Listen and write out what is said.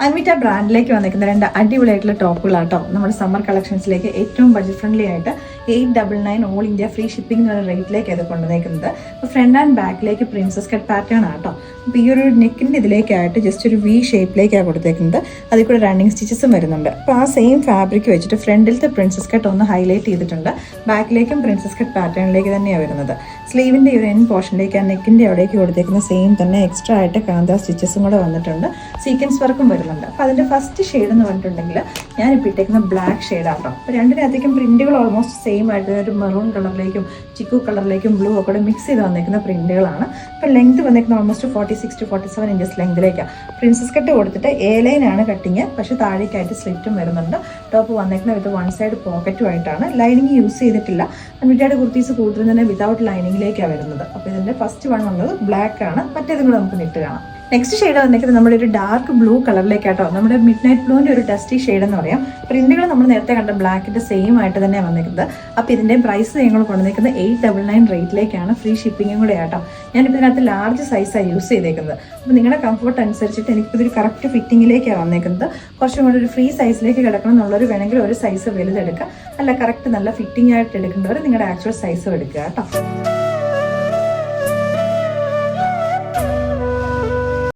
അൻവിറ്റ ബ്രാൻഡിലേക്ക് വന്നിരിക്കുന്ന രണ്ട് അടിപൊളിയായിട്ടുള്ള ടോപ്പുകളാട്ടോ നമ്മുടെ സമ്മർ കളക്ഷൻസിലേക്ക് ഏറ്റവും ബഡ്ജറ്റ് ഫ്രണ്ട്ലി ആയിട്ട് 899 ഓൾ ഇന്ത്യ ഫ്രീ ഷിപ്പിംഗ് എന്നുള്ള റേറ്റിലേക്ക് അത് കൊണ്ടുവന്നേക്കുന്നത്. അപ്പോൾ ഫ്രണ്ട് ആൻഡ് ബാക്കിലേക്ക് പ്രിൻസസ് കട്ട് പാറ്റേൺ ആട്ടോ. അപ്പോൾ ഈ ഒരു നെക്കിൻ്റെ ഇതിലേക്കായിട്ട് ജസ്റ്റ് ഒരു വി ഷേപ്പിലേക്കാണ് കൊടുത്തേക്കുന്നത്. അതിൽ കൂടെ റണ്ണിങ് സ്റ്റിച്ചസും വരുന്നുണ്ട്. അപ്പോൾ ആ സെയിം ഫാബ്രിക് വെച്ചിട്ട് ഫ്രണ്ടിലത്തെ പ്രിൻസസ് കട്ട് ഒന്ന് ഹൈലൈറ്റ് ചെയ്തിട്ടുണ്ട്. ബാക്കിലേക്കും പ്രിൻസസ് കട്ട് പാറ്റേണിലേക്ക് തന്നെയാണ് വരുന്നത്. സ്ലീവിൻ്റെ ഒരു എൻ പോർഷനിലേക്ക് ആ നെക്കിൻ്റെ അവിടേക്ക് കൊടുത്തേക്കുന്ന സെയിം തന്നെ എക്സ്ട്രാ ആയിട്ട് കാന്ത സ്റ്റിച്ചസും കൂടെ വന്നിട്ടുണ്ട്. സീക്വൻസ് വർക്കും വരുന്നുണ്ട്. അപ്പോൾ അതിൻ്റെ ഫസ്റ്റ് ഷെയ്ഡ് എന്ന് പറഞ്ഞിട്ടുണ്ടെങ്കിൽ ഞാനിപ്പോൾ ഇട്ടേക്കുന്ന ബ്ലാക്ക് ഷെയ്ഡാട്ടോ. അപ്പോൾ രണ്ടിനകത്തേക്കും പ്രിൻറ്റുകൾ ഓൾമോസ്റ്റ് സെയിം ആയിട്ട് ഒരു മെറൂൺ കളറിലേക്കും ചിക്കു കളറിലേക്കും ബ്ലൂ ഒക്കെ കൂടെ മിക്സ് ചെയ്ത് വന്നിരിക്കുന്ന പ്രിൻറ്റുകളാണ്. അപ്പോൾ ലെങ്ത് വന്നിരിക്കുന്ന ഓൾമോസ്റ്റ് 46 to 47 ഇഞ്ചസ് ലെങ്തിലേക്കാണ്. പ്രിൻസസ് കട്ട് കൊടുത്തിട്ട് എ ലൈനാണ് കട്ടിങ്, പക്ഷേ താഴേക്കായിട്ട് സ്ലിറ്റും വരുന്നുണ്ട്. ടോപ്പ് വന്നിരിക്കുന്ന വിത്ത് വൺ സൈഡ് പോക്കറ്റും ആയിട്ടാണ്. ലൈനിങ് യൂസ് ചെയ്തിട്ടില്ല. അൻവിറ്റയുടെ കുർത്തീസ് കൂടുതൽ തന്നെ വിതൗട്ട് ലൈനിങ്ങിലേക്കാണ് വരുന്നത്. അപ്പോൾ ഇതിൻ്റെ ഫസ്റ്റ് വൺ വന്നത് ബ്ലാക്ക് ആണ്. മറ്റേതും കൂടെ നമുക്ക് നിട്ട് കാണാം. നെക്സ്റ്റ് ഷെയ്ഡ് വന്നിരിക്കുന്നത് നമ്മുടെ ഒരു ഡാർക്ക് ബ്ലൂ കളറിലേക്കാട്ടോ. നമ്മുടെ മിഡ് നൈറ്റ് ബ്ലൂവിൻ്റെ ഒരു ഡസ്റ്റി ഷെയ്ഡ് എന്ന് പറയാം. പ്രിന്റുകൾ നമ്മൾ നേരത്തെ കണ്ട ബ്ലാക്കിൻ്റെ സെയിം ആയിട്ട് തന്നെയാണ് വന്നിരിക്കുന്നത്. അപ്പോൾ ഇതിൻ്റെ പ്രൈസ് ഞങ്ങൾ കൊണ്ടുവന്നിരിക്കുന്നത് 899 റേറ്റിലേക്കാണ്. ഫ്രീ ഷിപ്പിങ്ങും കൂടെ ആട്ടോ. ഞാനിപ്പോൾ ഇതിനകത്ത് ലാർജ് സൈസാണ് യൂസ് ചെയ്തേക്കുന്നത്. അപ്പോൾ നിങ്ങളുടെ കംഫർട്ട് അനുസരിച്ചിട്ട് എനിക്കിപ്പോൾ ഇതൊരു കറക്റ്റ് ഫിറ്റിങ്ങിലേക്കാണ് വന്നേക്കുന്നത്. കുറച്ചും കൂടി ഒരു ഫ്രീ സൈസിലേക്ക് കിടക്കണം എന്നുള്ളൊരു വേണമെങ്കിൽ ഒരു സൈസ് വലുതെടുക്കുക. അല്ല കറക്റ്റ് നല്ല ഫിറ്റിംഗ് ആയിട്ട് എടുക്കേണ്ടവർ നിങ്ങളുടെ ആക്ച്വൽ സൈസും എടുക്കുക കേട്ടോ.